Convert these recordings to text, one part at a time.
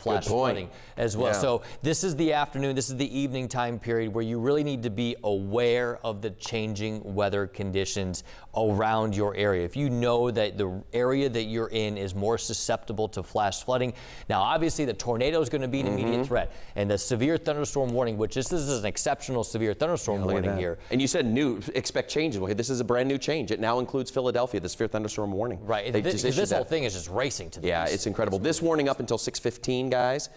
flash flooding as well. Yeah. So this is the afternoon, this is the evening time period where you really need to be aware of the changing weather conditions around your area. If you know that the area that you're in is more susceptible to flash flooding. Now, obviously, the tornado is going to be an immediate threat, and the severe thunderstorm warning, which this is an exceptional severe thunderstorm warning here. And you said new, expect changes. Well, this is a brand new change. It now includes Philadelphia, the severe thunderstorm warning. Right. This whole thing is just racing to the Yeah, east. it's incredible. This warning up until 6:15, guys.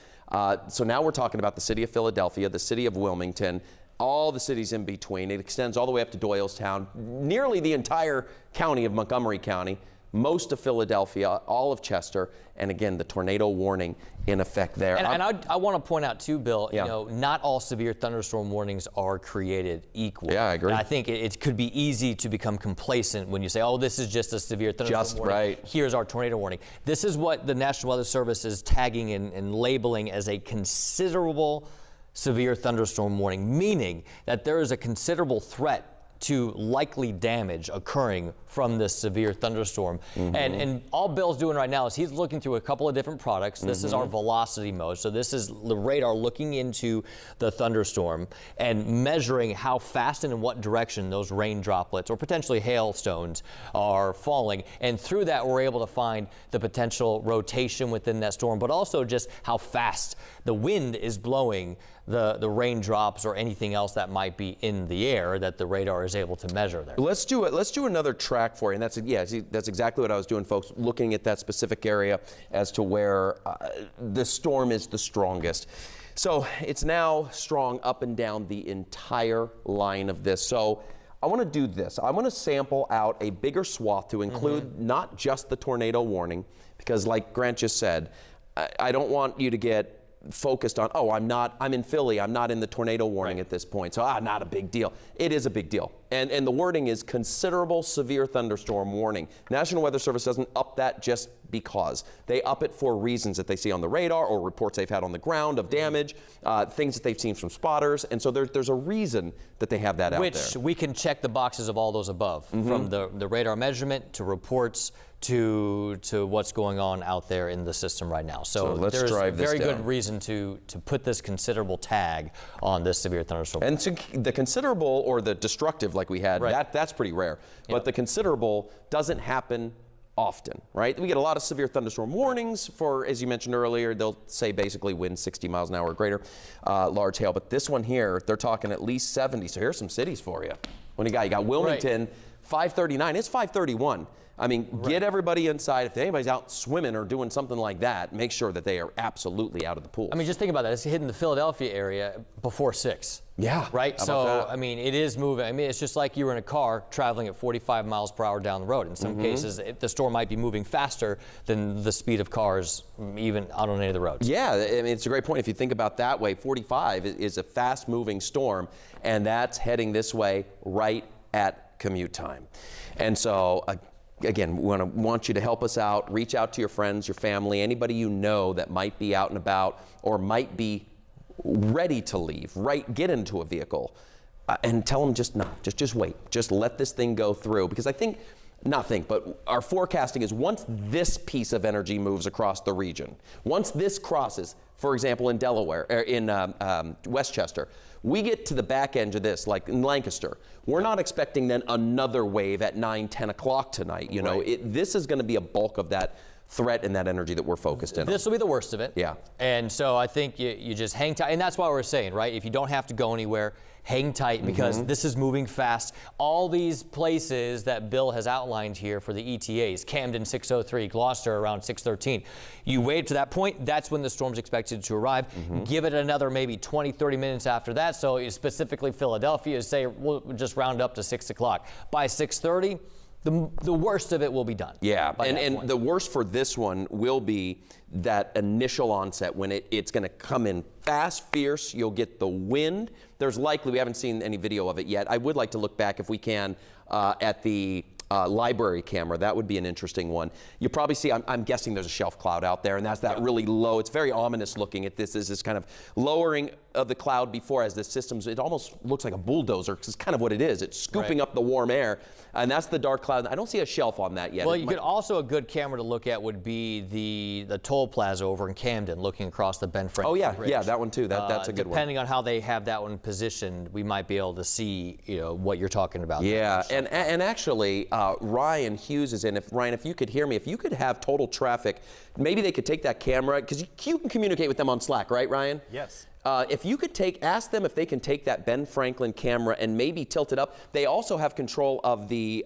So now we're talking about the city of Philadelphia, the city of Wilmington, all the cities in between. It extends all the way up to Doylestown, nearly the entire county of Montgomery County, most of Philadelphia, all of Chester, and again, the tornado warning in effect there. And I want to point out too, Bill, Yeah. you know, not all severe thunderstorm warnings are created equal. Yeah, I agree. And I think it could be easy to become complacent when you say, oh, this is just a severe thunderstorm warning. Right. Here's our tornado warning. This is what the National Weather Service is tagging and labeling as a considerable severe thunderstorm warning, meaning that there is a considerable threat to likely damage occurring from this severe thunderstorm. And all Bill's doing right now is he's looking through a couple of different products. This is our velocity mode. So this is the radar looking into the thunderstorm and measuring how fast and in what direction those rain droplets or potentially hailstones are falling. And through that, we're able to find the potential rotation within that storm, but also just how fast the wind is blowing the raindrops or anything else that might be in the air that the radar is able to measure there. Let's do it. Let's do another track for you. And that's exactly what I was doing, folks, looking at that specific area as to where the storm is the strongest. So it's now strong up and down the entire line of this. So I want to do this. I want to sample out a bigger swath to include not just the tornado warning, because like Grant just said, I don't want you to get focused on, oh, I'm in Philly, I'm not in the tornado warning at this point, so not a big deal. It is a big deal. And the wording is considerable severe thunderstorm warning. National Weather Service doesn't up that just because. They up it for reasons that they see on the radar or reports they've had on the ground of damage, things that they've seen from spotters, and so there's a reason that they have that out there. Which we can check the boxes of all those above, from the radar measurement to reports to what's going on out there in the system right now. So there's a very good reason to put this considerable tag on this severe thunderstorm. And the considerable or the destructive like we had, that's pretty rare. But the considerable doesn't happen often, right? We get a lot of severe thunderstorm warnings for, as you mentioned earlier, they'll say basically wind 60 miles an hour or greater, large hail. But this one here, they're talking at least 70. So here's some cities for you. What do you got? You got Wilmington, 539. It's 531. I mean, get everybody inside. If anybody's out swimming or doing something like that, make sure that they are absolutely out of the pool. I mean, just think about that. It's hitting the Philadelphia area before 6. Yeah. Right? So, I mean, it is moving. I mean, it's just like you were in a car traveling at 45 miles per hour down the road. In some cases, the storm might be moving faster than the speed of cars even out on any of the roads. Yeah, I mean, it's a great point. If you think about that way, 45 is a fast-moving storm, and that's heading this way right at commute time. And so, again, we want you to help us out. Reach out to your friends, your family, anybody you know that might be out and about or might be ready to leave, get into a vehicle, and tell them just wait. Just let this thing go through, because but our forecasting is once this piece of energy moves across the region, once this crosses, for example, in Delaware, or in Westchester, we get to the back end of this, like in Lancaster, we're not expecting then another wave at 9, 10 o'clock tonight. You know, this is going to be a bulk of that threat and that energy that we're focused in. This will be the worst of it. Yeah. And so I think you just hang tight. And that's why we're saying, right, if you don't have to go anywhere, hang tight, because this is moving fast. All these places that Bill has outlined here for the ETAs, Camden 6:03, Gloucester around 6:13. You wait to that point, that's when the storm's expected to arrive. Give it another maybe 20, 30 minutes after that. So specifically Philadelphia, say we'll just round up to 6 o'clock. By 6:30, the worst of it will be done. Yeah, and the worst for this one will be that initial onset when it's going to come in fast, fierce. You'll get the wind. There's likely, we haven't seen any video of it yet. I would like to look back if we can at the library camera. That would be an interesting one. You probably see, I'm guessing there's a shelf cloud out there, and that's that really low. It's very ominous looking at this. This is kind of lowering of the cloud before as the systems, it almost looks like a bulldozer, because it's kind of what it is. It's scooping up the warm air, and that's the dark cloud. I don't see a shelf on that yet. Well, you could also, a good camera to look at would be the toll plaza over in Camden, looking across the Ben Franklin Bridge. Yeah, that one too. That's a good one. Depending on how they have that one positioned, we might be able to see, what you're talking about. Yeah, and actually, Ryan Hughes is in. Ryan, if you could hear me, if you could have total traffic, maybe they could take that camera, because you can communicate with them on Slack, right, Ryan? Yes. If you could ask them if they can take that Ben Franklin camera and maybe tilt it up. They also have control of the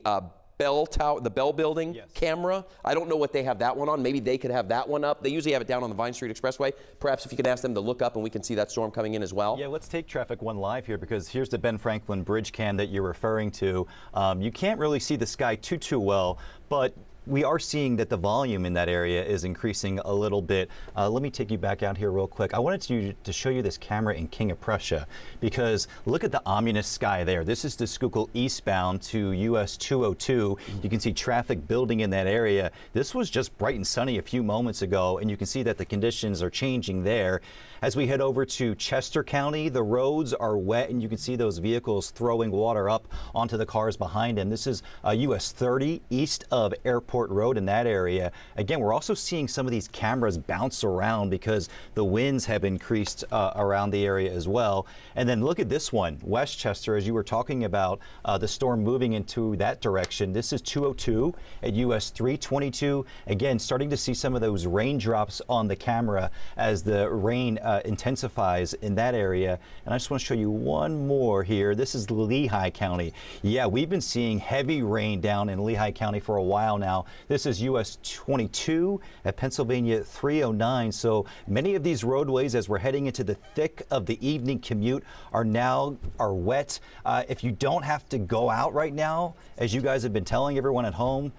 Bell Tower, the Bell Building camera. I don't know what they have that one on. Maybe they could have that one up. They usually have it down on the Vine Street Expressway. Perhaps if you could ask them to look up and we can see that storm coming in as well. Yeah, let's take Traffic One live here, because here's the Ben Franklin Bridge cam that you're referring to. You can't really see the sky too well, but we are seeing that the volume in that area is increasing a little bit. Let me take you back out here real quick. I wanted to show you this camera in King of Prussia, because look at the ominous sky there. This is the Schuylkill eastbound to US 202. You can see traffic building in that area. This was just bright and sunny a few moments ago, and you can see that the conditions are changing there. As we head over to Chester County, the roads are wet, and you can see those vehicles throwing water up onto the cars behind them. This is US 30 east of Airport Road in that area. Again, we're also seeing some of these cameras bounce around because the winds have increased around the area as well. And then look at this one, Westchester, as you were talking about the storm moving into that direction. This is 202 at US 322. Again, starting to see some of those raindrops on the camera as the rain intensifies in that area. And I just want to show you one more here. This is Lehigh County. Yeah, we've been seeing heavy rain down in Lehigh County for a while now. This is US 22 at Pennsylvania 309. So many of these roadways, as we're heading into the thick of the evening commute, are wet. If you don't have to go out right now, as you guys have been telling everyone at home,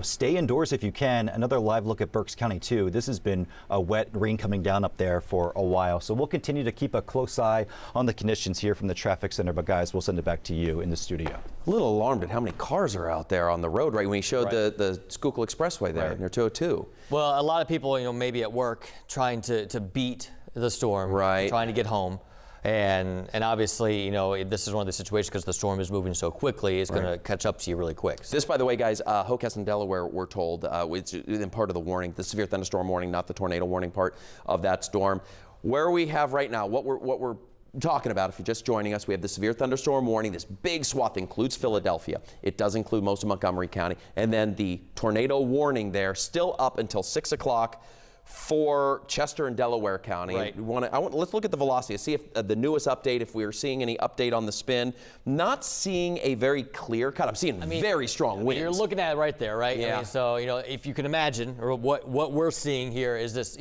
stay indoors if you can. Another live look at Berks County too. This has been a wet rain coming down up there for a while. So we'll continue to keep a close eye on the conditions here from the traffic center. But guys, we'll send it back to you in the studio. A little alarmed at how many cars are out there on the road, right? When he showed the Schuylkill Expressway there near 202. Well, a lot of people, maybe at work trying to beat the storm, trying to get home. And obviously, this is one of the situations, because the storm is moving so quickly, it's going to catch up to you really quick. This, by the way, guys, Chester and Delaware, we're told, it's in part of the warning, the severe thunderstorm warning, not the tornado warning part of that storm. Where we have right now, what we're talking about, if you're just joining us, we have the severe thunderstorm warning. This big swath includes Philadelphia. It does include most of Montgomery County. And then the tornado warning there, still up until 6 o'clock. For Chester and Delaware County. Right. Let's look at the velocity, see if the newest update, if we are seeing any update on the spin. Not seeing a very clear cut. I'm seeing very strong winds. You're looking at it right there, right? Yeah. So, if you can imagine, or what we're seeing here is this,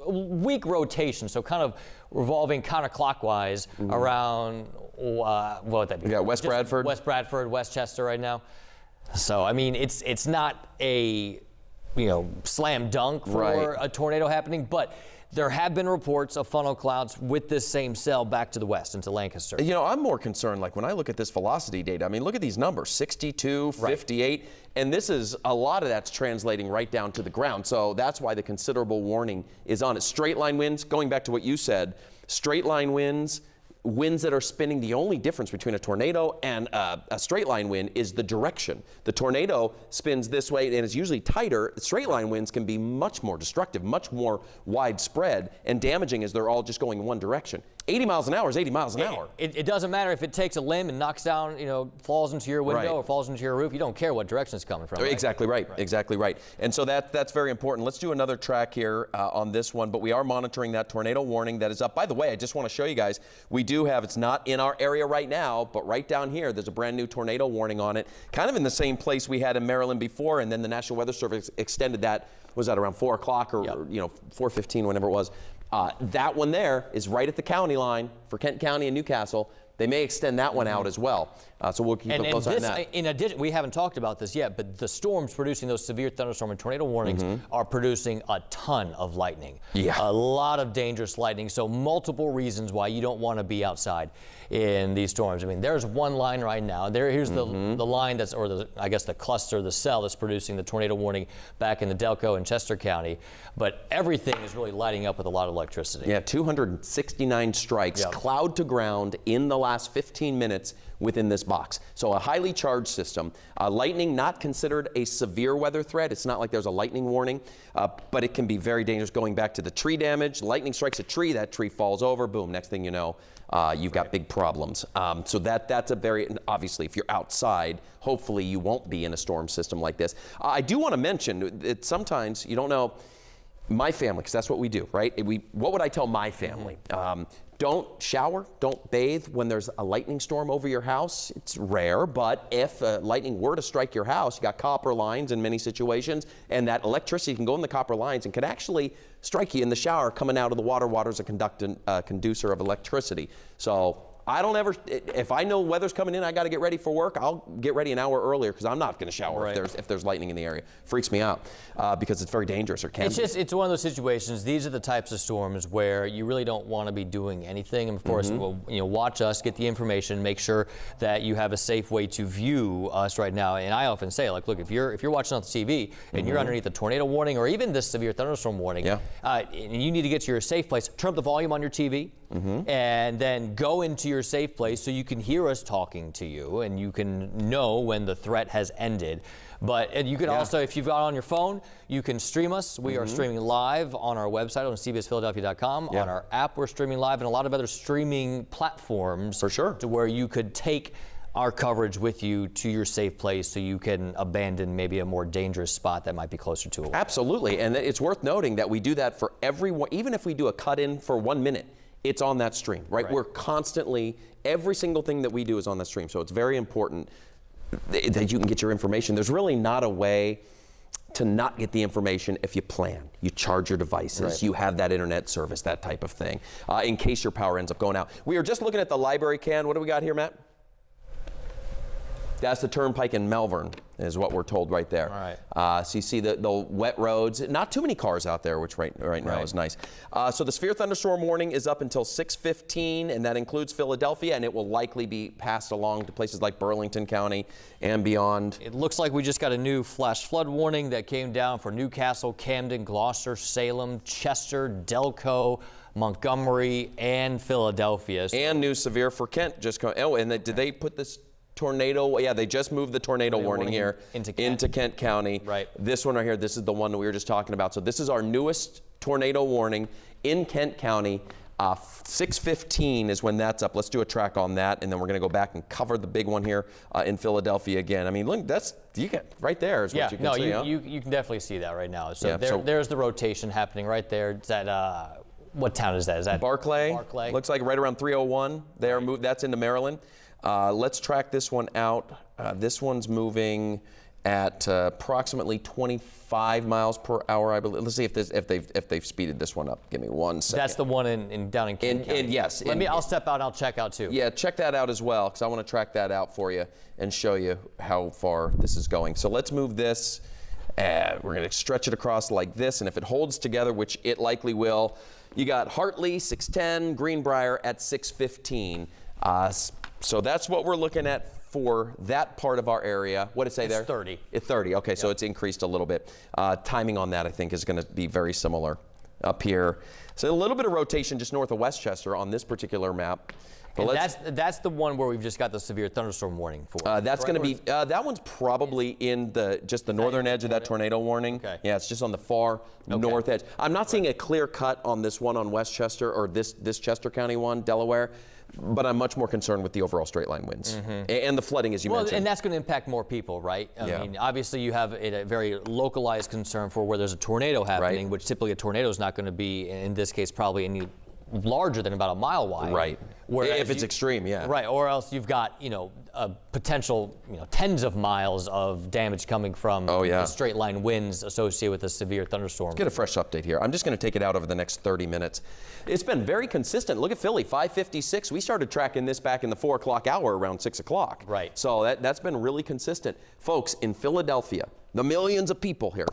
weak rotation, so kind of revolving counterclockwise around, what would that be? Yeah, West Bradford. West Bradford, Westchester right now. So, it's not a slam dunk for a tornado happening, but there have been reports of funnel clouds with this same cell back to the west into Lancaster. I'm more concerned, like when I look at this velocity data, look at these numbers, 62, 58, and this is a lot of that's translating right down to the ground. So that's why the considerable warning is on it. Straight line winds, going back to what you said, straight line winds, winds that are spinning. The only difference between a tornado and a straight line wind is the direction. The tornado spins this way and is usually tighter. Straight line winds can be much more destructive, much more widespread and damaging, as they're all just going in one direction. 80 miles an hour is 80 miles an hour. It doesn't matter if it takes a limb and knocks down, falls into your window or falls into your roof. You don't care what direction it's coming from. Right? Exactly right. Exactly right. And so that's very important. Let's do another track here on this one, but we are monitoring that tornado warning that is up. By the way, I just want to show you guys, we do have, it's not in our area right now, but right down here, there's a brand new tornado warning on it, kind of in the same place we had in Maryland before, and then the National Weather Service extended that, was that around 4 o'clock or 4:15, whenever it was. That one there is right at the county line for Kent County and Newcastle. They may extend that one out as well. So we'll keep a close eye on that. In addition, we haven't talked about this yet, but the storms producing those severe thunderstorm and tornado warnings are producing a ton of lightning. Yeah. A lot of dangerous lightning. So multiple reasons why you don't want to be outside in these storms. I mean, there's one line right now. Here's the line that's, or I guess the cluster, the cell that's producing the tornado warning back in the Delco and Chester County. But everything is really lighting up with a lot of electricity. Yeah, 269 strikes, cloud to ground in the last 15 minutes within this box. So a highly charged system. Lightning not considered a severe weather threat. It's not like there's a lightning warning, but it can be very dangerous. Going back to the tree damage, lightning strikes a tree, that tree falls over, boom, next thing you know, you've got big problems. So that's a very, obviously if you're outside, hopefully you won't be in a storm system like this. I do want to mention that sometimes you don't know, my family, because that's what we do, right? What would I tell my family? Don't shower, don't bathe when there's a lightning storm over your house. It's rare, but if lightning were to strike your house, you got copper lines in many situations, and that electricity can go in the copper lines and can actually strike you in the shower coming out of the water. Water's a conducer of electricity. So I don't ever, if I know weather's coming in, I got to get ready for work, I'll get ready an hour earlier because I'm not going to shower if there's lightning in the area. Freaks me out because it's very dangerous, or can be. It's one of those situations. These are the types of storms where you really don't want to be doing anything. And of course, watch us, get the information, make sure that you have a safe way to view us right now. And I often say, like, look, if you're watching on the TV and you're underneath a tornado warning or even this severe thunderstorm warning, and you need to get to your safe place, turn up the volume on your TV and then go into your safe place so you can hear us talking to you and you can know when the threat has ended. But you can also, if you've got it on your phone, you can stream us. We are streaming live on our website on CBSPhiladelphia.com. On our app, we're streaming live, and a lot of other streaming platforms. For sure. To where you could take our coverage with you to your safe place so you can abandon maybe a more dangerous spot that might be closer to it. Absolutely. And it's worth noting that we do that for everyone, even if we do a cut-in for 1 minute. It's on that stream, right? We're constantly, every single thing that we do is on that stream. So it's very important that you can get your information. There's really not a way to not get the information if you plan. You charge your devices, you have that internet service, that type of thing, in case your power ends up going out. We are just looking at the library can. What do we got here, Matt? That's the Turnpike in Melbourne, is what we're told right there. So you see the wet roads. Not too many cars out there, which right now is nice. So the severe thunderstorm warning is up until 6:15, and that includes Philadelphia, and it will likely be passed along to places like Burlington County and beyond. It looks like we just got a new flash flood warning that came down for Newcastle, Camden, Gloucester, Salem, Chester, Delco, Montgomery, and Philadelphia. And new severe for Kent. And did they put this tornado? Yeah, they just moved the tornado warning here into Kent County. This one right here, this is the one that we were just talking about. So this is our newest tornado warning in Kent County. 6:15 is when that's up. Let's do a track on that, and then we're going to go back and cover the big one here in Philadelphia again. I mean, look, you get right there is what you can see. You can definitely see that right now. So there's the rotation happening right there. It's at, what town is that? Is that Barclay? Barclay. Looks like right around 301. They are moved. That's into Maryland. Let's track this one out. This one's moving at approximately 25 miles per hour, I believe. Let's see if they've speeded this one up. Give me 1 second. That's the one down in Kent County. Yes. I'll step out and I'll check out too. Yeah, check that out as well, because I want to track that out for you and show you how far this is going. So let's move this. We're going to stretch it across like this, and if it holds together, which it likely will, you got Hartley 6:10, Greenbrier at 6:15. So that's what we're looking at for that part of our area. What did it say there? It's 30. It's 30. Okay, so it's increased a little bit. Timing on that, I think, is going to be very similar up here. So a little bit of rotation just north of Westchester on this particular map. And that's the one where we've just got the severe thunderstorm warning for. That's going to be, that one's probably in just the northern edge of that tornado warning. Okay. Yeah, it's just on the far north edge. I'm not seeing a clear cut on this one on Westchester or this Chester County one, Delaware, but I'm much more concerned with the overall straight line winds and the flooding, as you mentioned. And that's going to impact more people, right? I mean, obviously you have a very localized concern for where there's a tornado happening, which typically a tornado is not going to be, in this case, probably any larger than about a mile wide. If it's extreme, yeah. Right, or else you've got, a potential, tens of miles of damage coming from the straight line winds associated with a severe thunderstorm. Let's get a fresh update here. I'm just going to take it out over the next 30 minutes. It's been very consistent. Look at Philly, 556. We started tracking this back in the 4 o'clock hour around 6 o'clock. Right. So that's been really consistent. Folks, in Philadelphia, the millions of people here,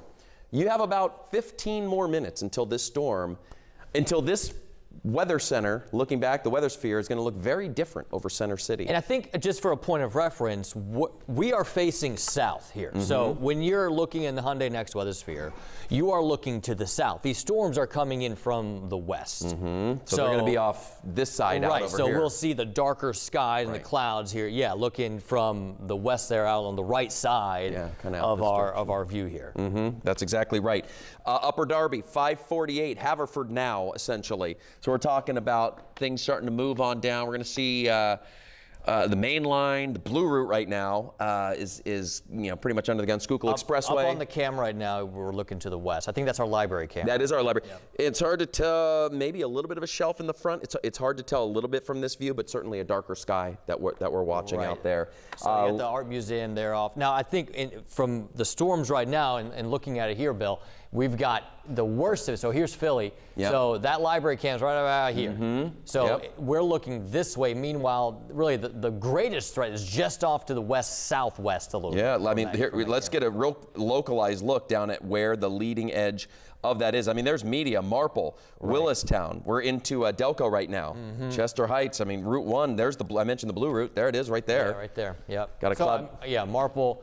you have about 15 more minutes until this weather center, looking back, the weather sphere is going to look very different over Center City. And I think, just for a point of reference, we are facing south here. So when you're looking in the Hyundai Next weather sphere, you are looking to the south. These storms are coming in from the west. So they're going to be off this side out over here. Right, so we'll see the darker skies and the clouds here, looking from the west there out on the right side of our view here. That's exactly right. Upper Darby, 548, Haverford now, essentially. So we're talking about things starting to move on down. We're going to see the main line, the blue route right now is pretty much under the gun. Schuylkill Expressway. Up on the cam right now, we're looking to the west. I think that's our library cam. That is our library. Yep. It's hard to tell, maybe a little bit of a shelf in the front. It's hard to tell a little bit from this view, but certainly a darker sky that we're watching out there. So you get the art museum there off. Now, I think from the storms right now, and looking at it here, Bill, we've got the worst of it. So here's Philly. Yep. So that library cam's right about here. So we're looking this way. Meanwhile, really the greatest threat is just off to the west-southwest a little bit. Yeah, I mean, let's get a real localized look down at where the leading edge of that is. I mean, there's Media, Marple, Willistown. We're into Delco right now. Chester Heights. I mean, Route 1. There's I mentioned the blue route. There it is, right there. Yeah, right there. Yep. Got a club. Marple.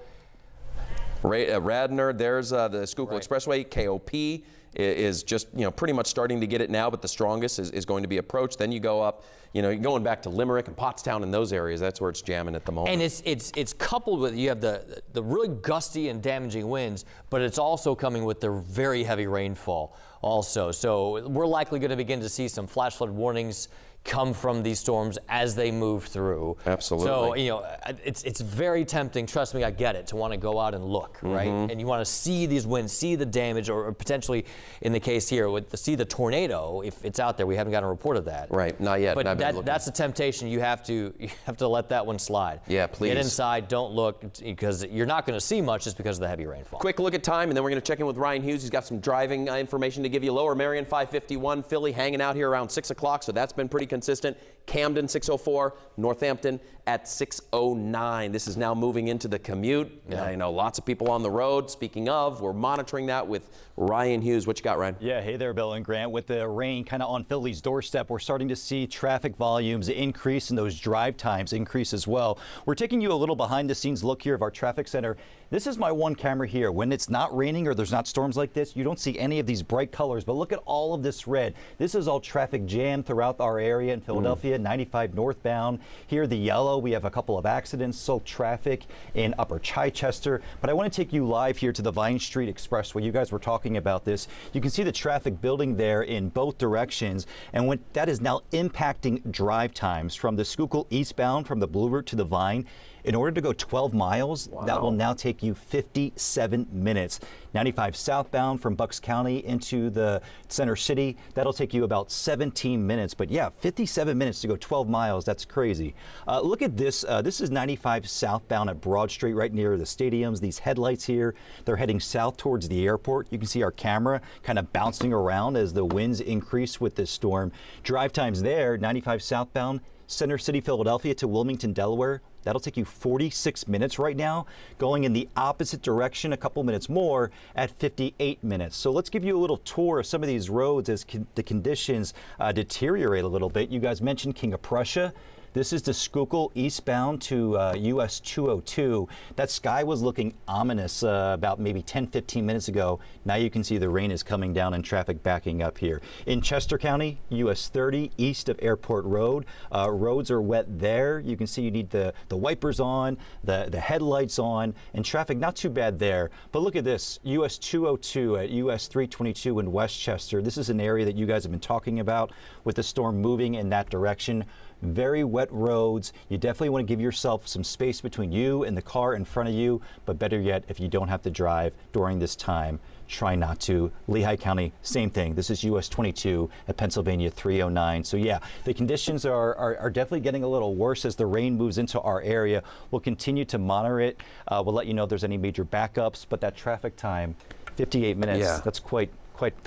Radnor, there's the Schuylkill Expressway. KOP is just, pretty much starting to get it now, but the strongest is going to be approached. Then you go up, you're going back to Limerick and Pottstown and those areas. That's where it's jamming at the moment. And it's coupled with, you have the really gusty and damaging winds, but it's also coming with the very heavy rainfall also. So we're likely going to begin to see some flash flood warnings come from these storms as they move through. Absolutely. So, it's very tempting, trust me, I get it, to want to go out and look, right? And you want to see these winds, see the damage, or potentially, in the case here, see the tornado, if it's out there. We haven't gotten a report of that. Right, not yet. But that's a temptation. You have to let that one slide. Yeah, please. Get inside, don't look, because you're not going to see much just because of the heavy rainfall. Quick look at time, and then we're going to check in with Ryan Hughes. He's got some driving information to give you. Lower Marion, 551. Philly hanging out here around 6 o'clock, so that's been pretty consistent. Camden, 604. Northampton at 609. This is now moving into the commute. I know lots of people on the road. Speaking of, we're monitoring that with Ryan Hughes. What you got, Ryan? Yeah, hey there, Bill and Grant. With the rain kind of on Philly's doorstep, we're starting to see traffic volumes increase and those drive times increase as well. We're taking you a little behind the scenes look here of our traffic center. This is my one camera here. When it's not raining or there's not storms like this, you don't see any of these bright colors, but look at all of this red. This is all traffic jam throughout our area in Philadelphia, 95 northbound. Here, the yellow, we have a couple of accidents, soaked traffic in Upper Chichester. But I want to take you live here to the Vine Street Expressway. You guys were talking about this. You can see the traffic building there in both directions, and that is now impacting drive times from the Schuylkill eastbound from the Blue Route to the Vine. In order to go 12 miles, that will now take you 57 minutes. 95 southbound from Bucks County into the Center City, that'll take you about 17 minutes. But yeah, 57 minutes to go 12 miles, that's crazy. Look at this. This is 95 southbound at Broad Street, right near the stadiums. These headlights here, they're heading south towards the airport. You can see our camera kind of bouncing around as the winds increase with this storm. Drive times there, 95 southbound, Center City, Philadelphia to Wilmington, Delaware. That'll take you 46 minutes right now, going in the opposite direction a couple minutes more at 58 minutes. So let's give you a little tour of some of these roads as the conditions deteriorate a little bit. You guys mentioned King of Prussia. This is the Schuylkill eastbound to US 202. That sky was looking ominous about maybe 10-15 minutes ago. Now you can see the rain is coming down and traffic backing up here. In Chester County, US 30 east of Airport Road. Roads are wet there. You can see you need the wipers on, the headlights on, and traffic not too bad there. But look at this, US 202 at US 322 in Westchester. This is an area that you guys have been talking about with the storm moving in that direction. Very wet roads. You definitely want to give yourself some space between you and the car in front of you, but better yet, if you don't have to drive during this time. try not to. Lehigh County, same thing. This is US 22 at Pennsylvania 309. So yeah, the conditions are definitely getting a little worse as the rain moves into our area. We'll continue to monitor it. We'll let you know if there's any major backups, but that traffic time, 58 minutes, that's quite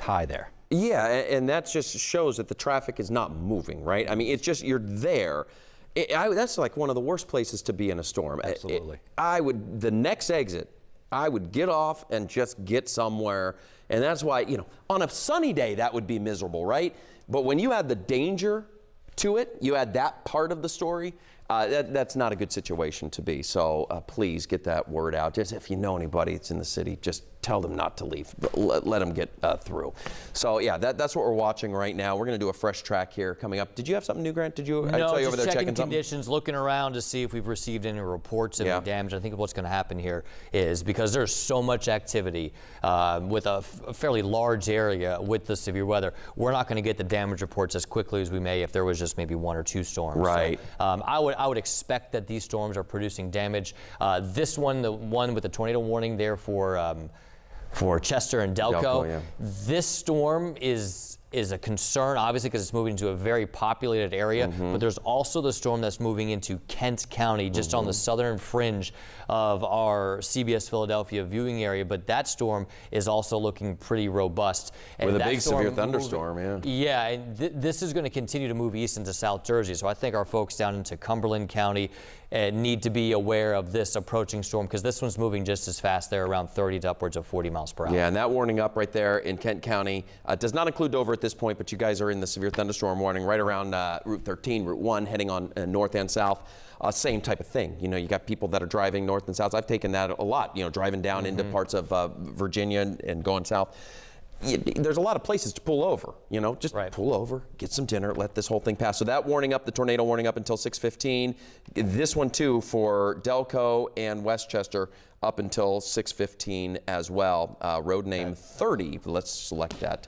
high there. Yeah, and that just shows that the traffic is not moving, right? I mean, it's just, you're there. That's like one of the worst places to be in a storm. Absolutely. The next exit, I would get off and just get somewhere. And that's why, on a sunny day, that would be miserable, right? But when you add the danger to it, you add that part of the story, that's not a good situation to be. So please get that word out. Just if you know anybody that's in the city, just tell them not to leave. Let them get through. So yeah, that's what we're watching right now. We're going to do a fresh track here coming up. Did you have something new, Grant? Did you? No, I saw you over there checking checking conditions, looking around to see if we've received any reports of any damage. I think what's going to happen here is because there's so much activity with a fairly large area with the severe weather, we're not going to get the damage reports as quickly as we may if there was just maybe 1 or 2 storms. Right. So, I would expect that these storms are producing damage. This one, the one with the tornado warning there for Chester and Delco, this storm is a concern, obviously, because it's moving into a very populated area, but there's also the storm that's moving into Kent County, just on the southern fringe of our CBS Philadelphia viewing area, but that storm is also looking pretty robust. And with a big severe thunderstorm, Yeah, and this is going to continue to move east into South Jersey, so I think our folks down into Cumberland County need to be aware of this approaching storm, because this one's moving just as fast there, around 30 to upwards of 40 miles per hour. Yeah, and that warning up right there in Kent County does not include Dover at this point, but you guys are in the severe thunderstorm warning right around Route 13, Route 1, heading on north and south. Same type of thing. You got people that are driving north and south. I've taken that a lot, driving down into parts of Virginia and going south. There's a lot of places to pull over, just pull over, get some dinner, let this whole thing pass. So that warning up, the tornado warning up until 6:15. This one too for Delco and Westchester up until 6:15 as well. Road name 30. Let's select that.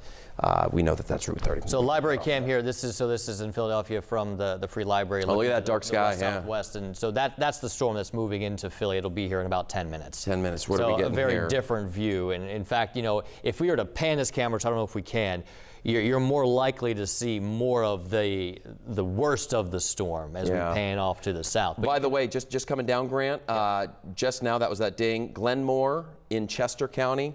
We know that that's Route 30. So library cam here. This is in Philadelphia from the Free Library. Oh, look at that dark sky. Southwest, and so that's the storm that's moving into Philly. It'll be here in about 10 minutes. 10 minutes. What are we getting here? So a very here? different view. And in fact, if we were to pan this camera, which I don't know if we can, you're more likely to see more of the worst of the storm as we pan off to the south. But by the way, just coming down, Grant, just now that was that ding. Glenmore in Chester County.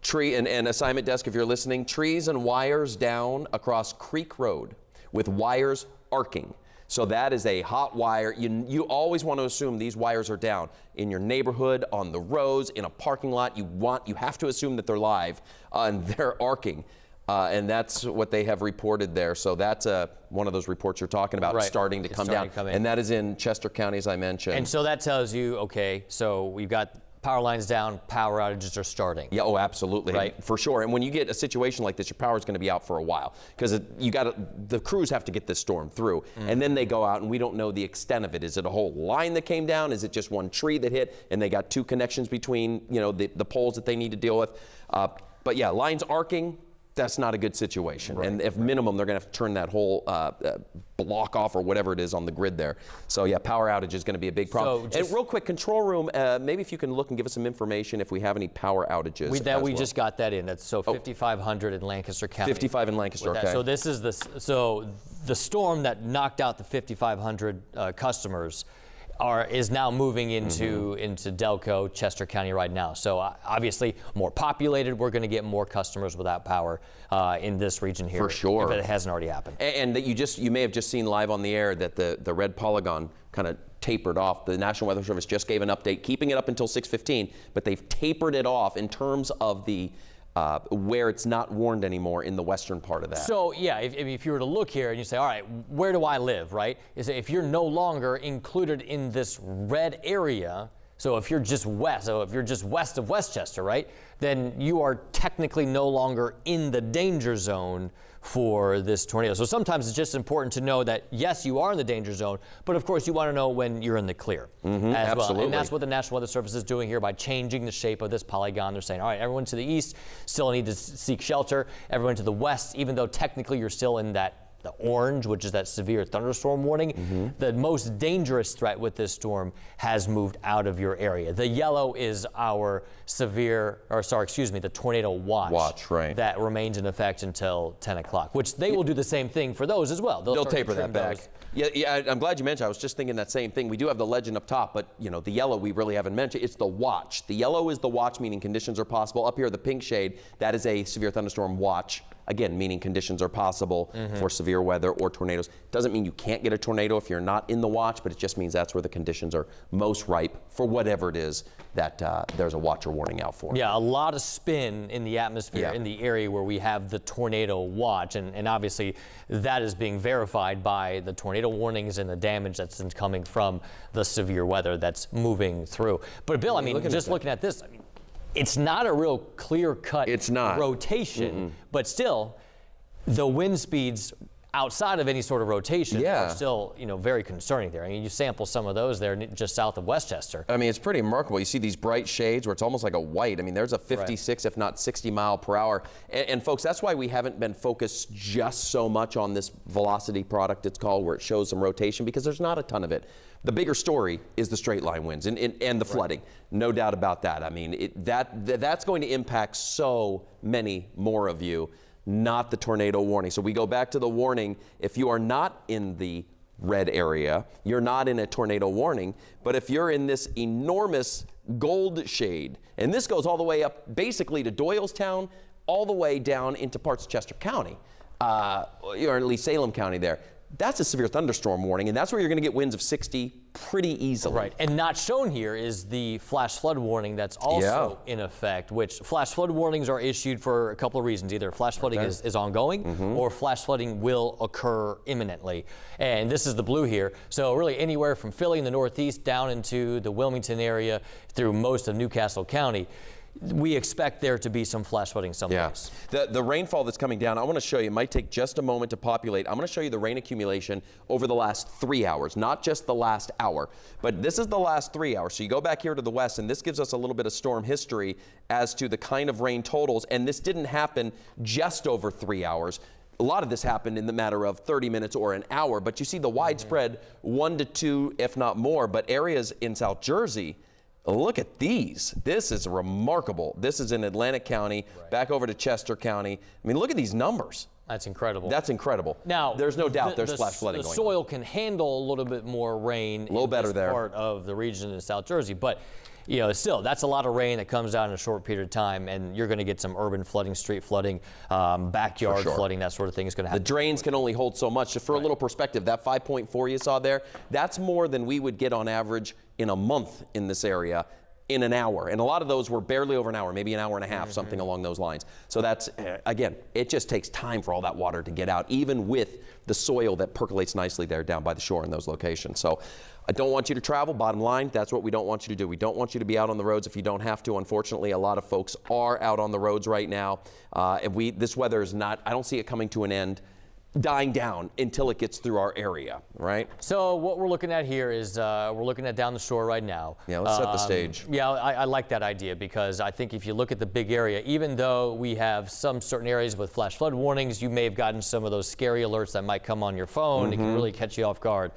Tree and assignment desk, if you're listening, trees and wires down across Creek Road with wires arcing. So that is a hot wire. You always want to assume these wires are down in your neighborhood, on the roads, in a parking lot. You have to assume that they're live and they're arcing. And that's what they have reported there. So that's one of those reports you're talking about starting to come down. And that is in Chester County, as I mentioned. And so that tells you, okay, so we've got power lines down, power outages are starting. Yeah, oh, absolutely. Right. For sure. And when you get a situation like this, your power is going to be out for a while because the crews have to get this storm through. And then they go out and we don't know the extent of it. Is it a whole line that came down? Is it just one tree that hit and they got 2 connections between, the poles that they need to deal with? But yeah, lines arcing, that's not a good situation. And if minimum, they're going to have to turn that whole block off or whatever it is on the grid there. So yeah, power outage is going to be a big problem. And real quick, control room, maybe if you can look and give us some information if we have any power outages. We just got that in. That's 5,500 in Lancaster County. 55 in Lancaster, okay. So this is the storm that knocked out the 5,500 customers is now moving into Delco, Chester County right now. So obviously more populated, we're going to get more customers without power in this region here. For sure. If it hasn't already happened. And that you may have just seen live on the air that the red polygon kind of tapered off. The National Weather Service just gave an update, keeping it up until 6:15, but they've tapered it off in terms of the where it's not warned anymore in the western part of that. So yeah, if you were to look here and you say, all right, where do I live, right? If you're no longer included in this red area, so if you're just west of Westchester, right, then you are technically no longer in the danger zone for this tornado. So sometimes it's just important to know that, yes, you are in the danger zone, but of course you want to know when you're in the clear as absolutely. well. And that's what the National Weather Service is doing here by changing the shape of this polygon. They're saying, all right, everyone to the east still need to seek shelter. Everyone to the west, even though technically you're still in that the orange, which is that severe thunderstorm warning. The most dangerous threat with this storm has moved out of your area. The yellow is our the tornado watch, right. that remains in effect until 10 o'clock, which they will do the same thing for those as well. They'll start to taper that trim back. those. Yeah, I'm glad you mentioned. I was just thinking that same thing. We do have the legend up top, but the yellow we really haven't mentioned. It's the watch. The yellow is the watch, meaning conditions are possible. Up here, the pink shade, that is a severe thunderstorm watch. Again, meaning conditions are possible for severe weather or tornadoes. Doesn't mean you can't get a tornado if you're not in the watch, but it just means that's where the conditions are most ripe for whatever it is that there's a watch or warning out for. Yeah, a lot of spin in the atmosphere in the area where we have the tornado watch, and obviously that is being verified by the tornado warnings and the damage that's coming from the severe weather that's moving through. But Bill, I mean, just looking at this, it's not a real clear-cut rotation, but still, the wind speeds outside of any sort of rotation are still, very concerning there. I mean, you sample some of those there just south of Westchester. I mean, it's pretty remarkable. You see these bright shades where it's almost like a white. I mean, there's a 56, if not 60 mile per hour. And folks, that's why we haven't been focused just so much on this velocity product, it's called, where it shows some rotation, because there's not a ton of it. The bigger story is the straight line winds and the flooding. No doubt about that. I mean, that's going to impact so many more of you, not the tornado warning. So we go back to the warning. If you are not in the red area, you're not in a tornado warning. But if you're in this enormous gold shade, and this goes all the way up basically to Doylestown, all the way down into parts of Chester County, or at least Salem County there. That's a severe thunderstorm warning, and that's where you're going to get winds of 60 pretty easily. Right, and not shown here is the flash flood warning that's also in effect, which flash flood warnings are issued for a couple of reasons. Either flash flooding is ongoing or flash flooding will occur imminently. And this is the blue here. So really anywhere from Philly in the northeast down into the Wilmington area through most of Newcastle County, we expect there to be some flash flooding someplace. The rainfall that's coming down, I want to show you, it might take just a moment to populate. I'm going to show you the rain accumulation over the last 3 hours, not just the last hour, but this is the last 3 hours. So you go back here to the west, and this gives us a little bit of storm history as to the kind of rain totals, and this didn't happen just over 3 hours. A lot of this happened in the matter of 30 minutes or an hour, but you see the widespread 1 to 2, if not more, but areas in South Jersey, look at these. This is remarkable. This is in Atlantic County, back over to Chester County. I mean, look at these numbers. That's incredible. That's incredible. Now, there's no doubt there's flash flooding going on. The soil can handle a little bit more rain in this part of the region in South Jersey, but still, that's a lot of rain that comes down in a short period of time, and you're going to get some urban flooding, street flooding, backyard flooding, that sort of thing is going to happen. The drains can only hold so much. Just for a little perspective, that 5.4 you saw there, that's more than we would get on average in a month in this area in an hour. And a lot of those were barely over an hour, maybe an hour and a half, something along those lines. So that's, again, it just takes time for all that water to get out, even with the soil that percolates nicely there down by the shore in those locations. So I don't want you to travel. Bottom line, that's what we don't want you to do. We don't want you to be out on the roads if you don't have to. Unfortunately, a lot of folks are out on the roads right now. This weather is not, I don't see it coming to an end, dying down until it gets through our area, right? So what we're looking at here is we're looking at down the shore right now. Yeah, let's set the stage. Yeah, I like that idea, because I think if you look at the big area, even though we have some certain areas with flash flood warnings, you may have gotten some of those scary alerts that might come on your phone. It can really catch you off guard.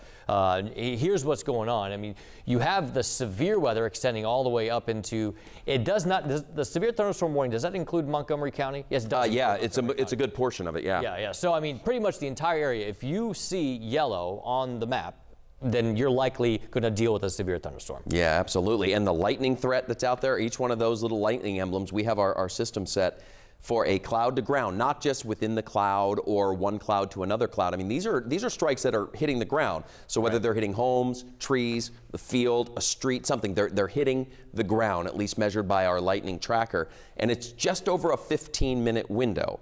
Here's what's going on. I mean, you have the severe weather extending all the way up into, the severe thunderstorm warning, does that include Montgomery County? Yes, it does. Yeah, it's a good portion of it, yeah. Yeah. So, I mean, pretty much the entire area, if you see yellow on the map, then you're likely going to deal with a severe thunderstorm. Yeah, absolutely. And the lightning threat that's out there, each one of those little lightning emblems, we have our system set for a cloud to ground, not just within the cloud or one cloud to another cloud. I mean, these are strikes that are hitting the ground. So whether they're hitting homes, trees, the field, a street, something, they're hitting the ground, at least measured by our lightning tracker. And it's just over a 15-minute window.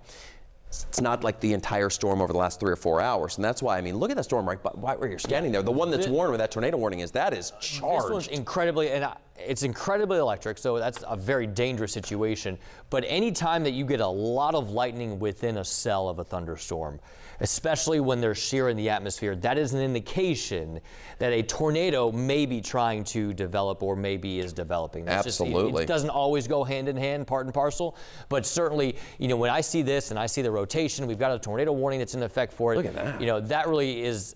It's not like the entire storm over the last 3 or 4 hours. And that's why, I mean, look at that storm right where you're standing there. The one that's warned where that tornado warning is, that is charged. This one's incredibly, and it's incredibly electric, so that's a very dangerous situation. But anytime that you get a lot of lightning within a cell of a thunderstorm, especially when there's shear in the atmosphere, that is an indication that a tornado may be trying to develop or maybe is developing. That's Absolutely. It doesn't always go hand in hand, part and parcel, but certainly, when I see this and I see the rotation, we've got a tornado warning that's in effect for it. Look at that. That really is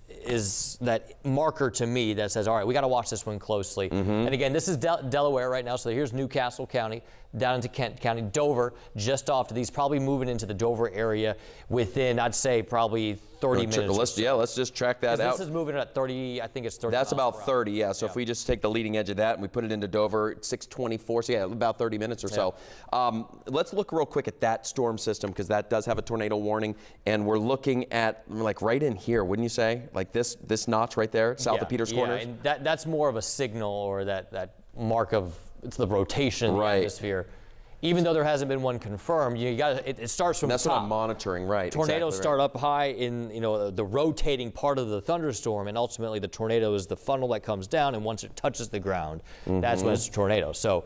that marker to me that says, all right, we got to watch this one closely. And again, this is Delaware right now, so here's Newcastle County, down into Kent County, Dover, just off to these, probably moving into the Dover area within, I'd say, probably 30 minutes. Let's just track that out. This is moving at 30, I think it's 30 That's miles about per hour. 30, yeah. So if we just take the leading edge of that and we put it into Dover, it's 624, so yeah, about 30 minutes or so. Let's look real quick at that storm system, because that does have a tornado warning, and we're looking at like right in here, wouldn't you say? Like this notch right there, south of Peters Corners? Yeah, and that's more of a signal, or that mark of, it's the rotation in the atmosphere. Even though there hasn't been one confirmed, it starts from the top. That's what I'm monitoring, right? Tornadoes start up high in the rotating part of the thunderstorm, and ultimately the tornado is the funnel that comes down, and once it touches the ground, that's when it's a tornado. So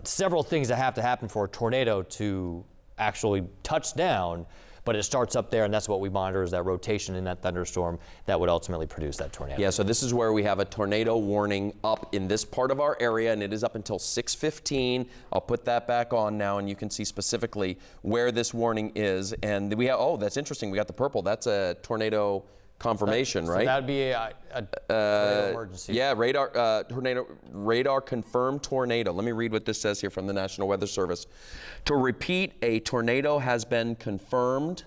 several things that have to happen for a tornado to actually touch down, but it starts up there, and that's what we monitor, is that rotation in that thunderstorm that would ultimately produce that tornado. Yeah, so this is where we have a tornado warning up in this part of our area, and it is up until 6:15. I'll put that back on now, and you can see specifically where this warning is. And we have, that's interesting, we got the purple. That's a tornado confirmation, right? So that would be a tornado emergency. Yeah, radar confirmed tornado. Let me read what this says here from the National Weather Service. To repeat, a tornado has been confirmed.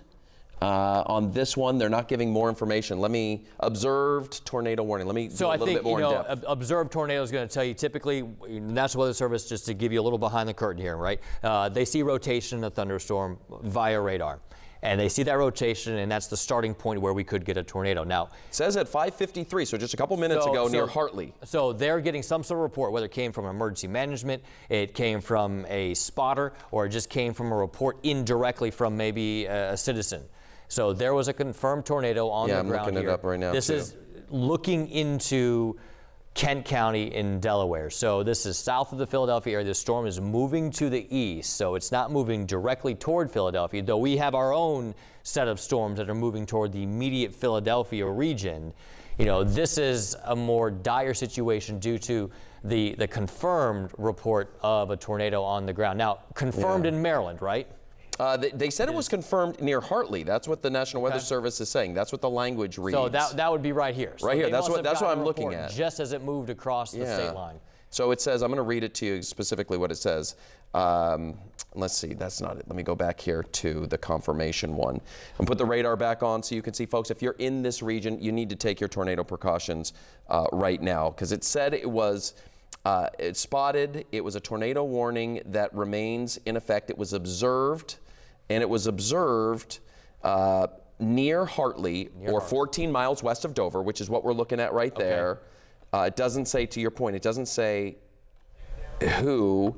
On this one, they're not giving more information. Observed tornado warning. Let me do a little bit more in depth. Observed tornado is going to tell you, typically, National Weather Service, just to give you a little behind the curtain here, right? They see rotation in a thunderstorm via radar. And they see that rotation, and that's the starting point where we could get a tornado. Now, it says at 5:53, so just a couple minutes ago, near Hartley. So they're getting some sort of report, whether it came from emergency management, it came from a spotter, or it just came from a report indirectly from maybe a citizen. So there was a confirmed tornado on the ground here. Yeah, I'm looking it up right now, This is looking into Kent County in Delaware. So this is south of the Philadelphia area. The storm is moving to the east, so it's not moving directly toward Philadelphia, though we have our own set of storms that are moving toward the immediate Philadelphia region. This is a more dire situation due to the confirmed report of a tornado on the ground. Now, confirmed in Maryland, right? They said it was confirmed near Hartley. That's what the National Weather Service is saying. That's what the language reads. So that would be right here. Right here. That's what I'm looking at. Just as it moved across the state line. So it says, I'm going to read it to you specifically what it says. Let's see, that's not it. Let me go back here to the confirmation one and put the radar back on so you can see, folks, if you're in this region, you need to take your tornado precautions right now, because it said it was it's spotted. It was a tornado warning that remains in effect. It was observed, and it was observed near Hartley, 14 miles west of Dover, which is what we're looking at right there. It doesn't say, to your point, it doesn't say who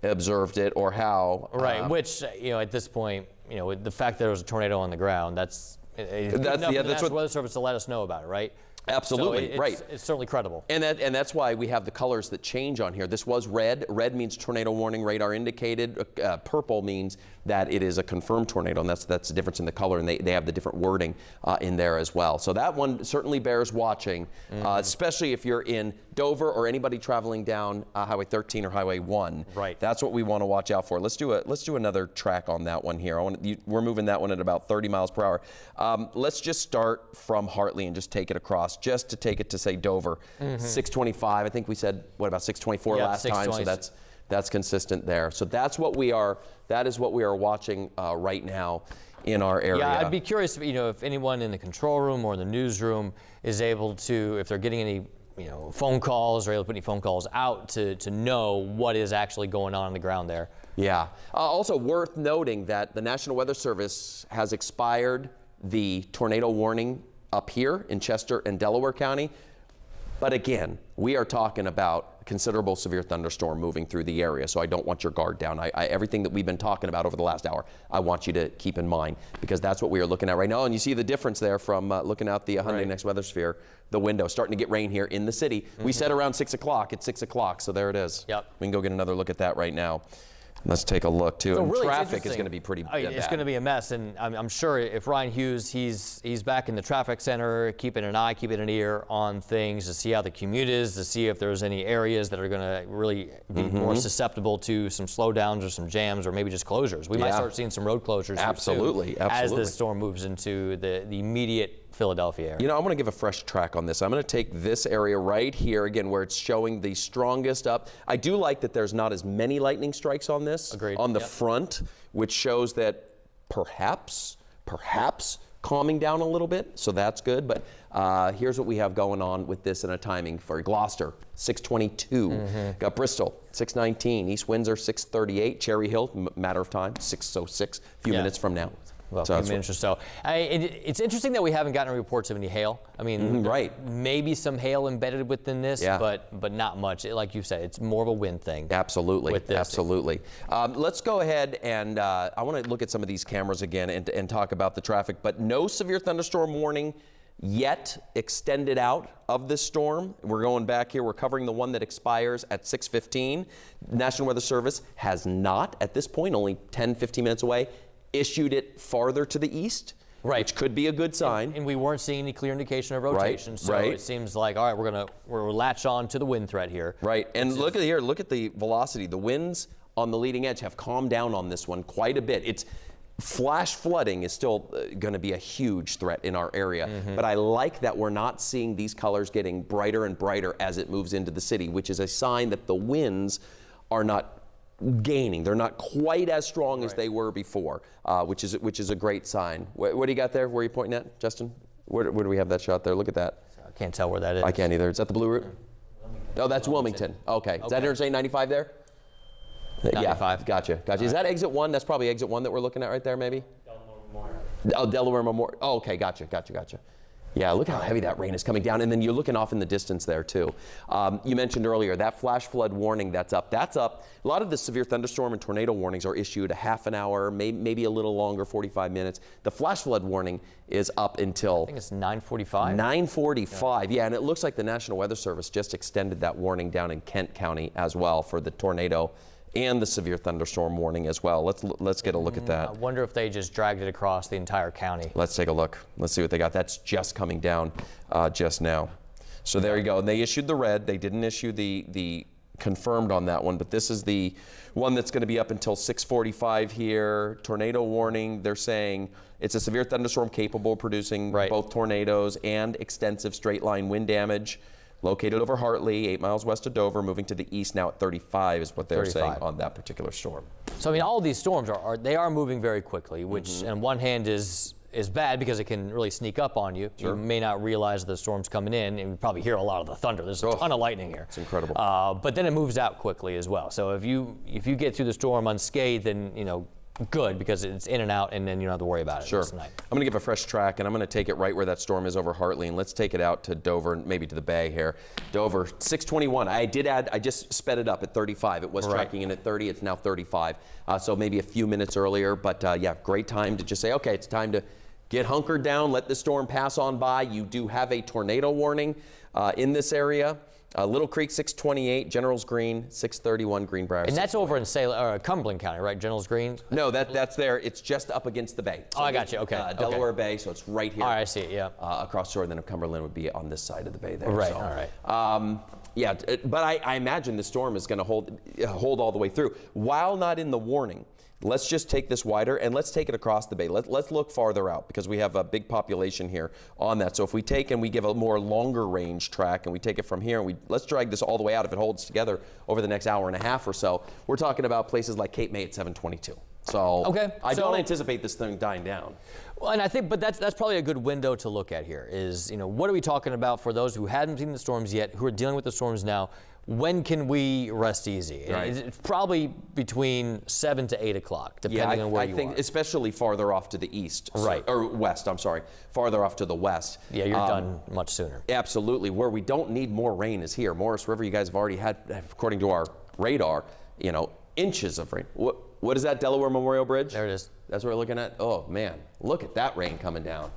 observed it or how. Right, which, at this point, with the fact that there was a tornado on the ground, that's the National Weather Service to let us know about it, right? Absolutely, so right. It's certainly credible. And that's why we have the colors that change on here. This was red. Red means tornado warning, radar indicated. Purple means that it is a confirmed tornado, and that's the difference in the color, and they have the different wording in there as well. So that one certainly bears watching, especially if you're in Dover or anybody traveling down Highway 13 or Highway 1. Right. That's what we want to watch out for. Let's do another track on that one here. We're moving that one at about 30 miles per hour. Let's just start from Hartley and just take it across, just to take it to, say, Dover. 625. I think we said, what, about 624 last time? So that's consistent there. So that is what we are watching right now in our area. Yeah, I'd be curious, if anyone in the control room or in the newsroom is able to, if they're getting any phone calls or able to put any phone calls out to know what is actually going on the ground there. Yeah. Also worth noting that the National Weather Service has expired the tornado warning up here in Chester and Delaware County. But again, we are talking about a considerable severe thunderstorm moving through the area, so I don't want your guard down. Everything that we've been talking about over the last hour, I want you to keep in mind, because that's what we are looking at right now. And you see the difference there from looking out the Hyundai Next Weather Sphere, the window, starting to get rain here in the city. We said around 6 o'clock. It's 6 o'clock, so there it is. Yep. We can go get another look at that right now. Let's take a look too. So And really, traffic is going to be pretty bad. It's going to be a mess, and I'm sure if Ryan Hughes, he's back in the traffic center, keeping an eye, keeping an ear on things to see how the commute is, to see if there's any areas that are going to really be more susceptible to some slowdowns or some jams or maybe just closures. We might start seeing some road closures here Absolutely, soon absolutely. as the storm moves into the immediate Philadelphia area. You know, I'm going to give a fresh track on this. I'm going to take this area right here, again, where it's showing the strongest up. I do like that there's not as many lightning strikes on this. Agreed. On the front, which shows that perhaps calming down a little bit, so that's good. But here's what we have going on with this in a timing for Gloucester, 6:22. Got Bristol, 6:19. East Windsor, 6:38. Cherry Hill, matter of time, 6:06. A few minutes from now. Well, So a few minutes or so. It's interesting that we haven't gotten reports of any hail. I mean, maybe some hail embedded within this, but not much. Like you said, it's more of a wind thing. Absolutely, with this. absolutely. Let's go ahead and I want to look at some of these cameras again and talk about the traffic, but no severe thunderstorm warning yet extended out of this storm. We're going back here. We're covering the one that expires at 6:15. National Weather Service has not, at this point, only 10, 15 minutes away, issued it farther to the east, which could be a good sign. And we weren't seeing any clear indication of rotation, so it seems like, all right, we're latch on to the wind threat here. Right, and look at here, look at the velocity. The winds on the leading edge have calmed down on this one quite a bit. It's flash flooding is still going to be a huge threat in our area, but I like that we're not seeing these colors getting brighter and brighter as it moves into the city, which is a sign that the winds are not gaining. They're not quite as strong as they were before, which is a great sign. What do you got there? Where are you pointing at, Justin? Where do we have that shot there? Look at that. I can't tell where that is. I can't either. Is that the blue route? Oh, that's Wilmington. Okay. Is that Interstate 95 there? 95. Yeah, gotcha. Is that exit 1? That's probably exit 1 that we're looking at right there, maybe? Delaware Memorial. Oh, Delaware Memorial. Oh, okay, gotcha. Yeah, look how heavy that rain is coming down, and then you're looking off in the distance there too. You mentioned earlier that flash flood warning that's up. A lot of the severe thunderstorm and tornado warnings are issued a half an hour, maybe a little longer, 45 minutes. The flash flood warning is up until I think it's 9:45. 9:45, yeah, and it looks like the National Weather Service just extended that warning down in Kent County as well for the tornado and the severe thunderstorm warning as well. Let's get a look at that. I wonder if they just dragged it across the entire county. Let's take a look. Let's see what they got. That's just coming down just now. So there you go. And they issued the red. They didn't issue the confirmed on that one, but this is the one that's going to be up until 6:45 here. Tornado warning. They're saying it's a severe thunderstorm capable of producing both tornadoes and extensive straight line wind damage. Located over Hartley, 8 miles west of Dover, moving to the east now at 35 is what they're saying on that particular storm. So I mean, all of these storms are moving very quickly, which on one hand is bad because it can really sneak up on you. You may not realize the storm's coming in, and you probably hear a lot of the thunder. There's a ton of lightning here. It's incredible. But then it moves out quickly as well. So if you get through the storm unscathed, then good, because it's in and out, and then you don't have to worry about it. Sure. Tonight. I'm going to give a fresh track, and I'm going to take it right where that storm is over Hartley, and let's take it out to Dover, maybe to the Bay here. Dover, 6:21. I just sped it up at 35. It was tracking in at 30. It's now 35. So maybe a few minutes earlier, but yeah, great time to just say, okay, it's time to get hunkered down, let the storm pass on by. You do have a tornado warning in this area. Little Creek, 6:28, Generals Green, 6:31, Greenbrier. And that's over in Cumberland County, right? Generals Green? No, that's there. It's just up against the bay. So I got you. Okay. Delaware Bay, so it's right here. All right, I see it, yeah. Across shore, and then Cumberland would be on this side of the bay there. Right, so, all right. Yeah, but I imagine the storm is going to hold all the way through. While not in the warning, let's just take this wider and let's take it across the bay. Let's look farther out because we have a big population here on that. So if we take and we give a more longer range track and we take it from here and let's drag this all the way out if it holds together over the next hour and a half or so, we're talking about places like Cape May at 7:22. So I don't anticipate this thing dying down. Well, and I think, but that's probably a good window to look at here is, what are we talking about for those who hadn't seen the storms yet, who are dealing with the storms now? when can we rest easy? Right. It's probably between 7 to 8 o'clock, depending on where you I think are. especially farther off to the east. Right. Or west, I'm sorry. Farther off to the west. Yeah, you're done much sooner. Absolutely. Where we don't need more rain is here. Morris River, you guys have already had, according to our radar, inches of rain. What is that, Delaware Memorial Bridge? There it is. That's what we're looking at? Oh, man. Look at that rain coming down.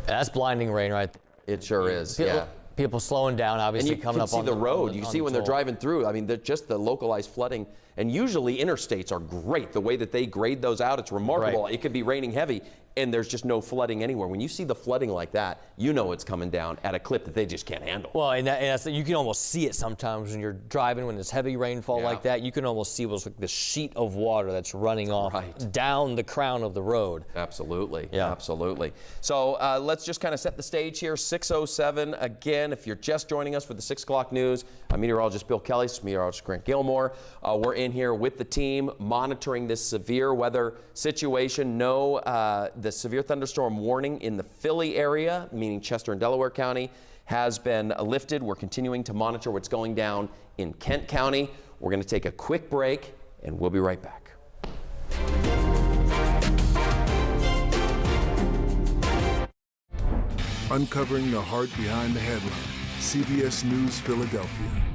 That's blinding rain right there. It sure is, yeah. People slowing down, obviously, And you coming can up see on the road. You on can see the when they're toll. driving through. I mean, they're just the localized flooding. And usually interstates are great. The way that they grade those out, it's remarkable. Right. It could be raining heavy, and there's just no flooding anywhere. When you see the flooding like that, you know it's coming down at a clip that they just can't handle. Well, and that's, you can almost see it sometimes when you're driving, when there's heavy rainfall like that. You can almost see what's like the sheet of water that's running off down the crown of the road. Absolutely. Yeah. Absolutely. So let's just kind of set the stage here. 6:07. Again, if you're just joining us for the 6 o'clock news, I'm meteorologist Bill Kelly, meteorologist Grant Gilmore. We're in here with the team monitoring this severe weather situation. The severe thunderstorm warning in the Philly area, meaning Chester and Delaware County, has been lifted. We're continuing to monitor what's going down in Kent County. We're going to take a quick break, and we'll be right back. Uncovering the heart behind the headline. CBS News Philadelphia.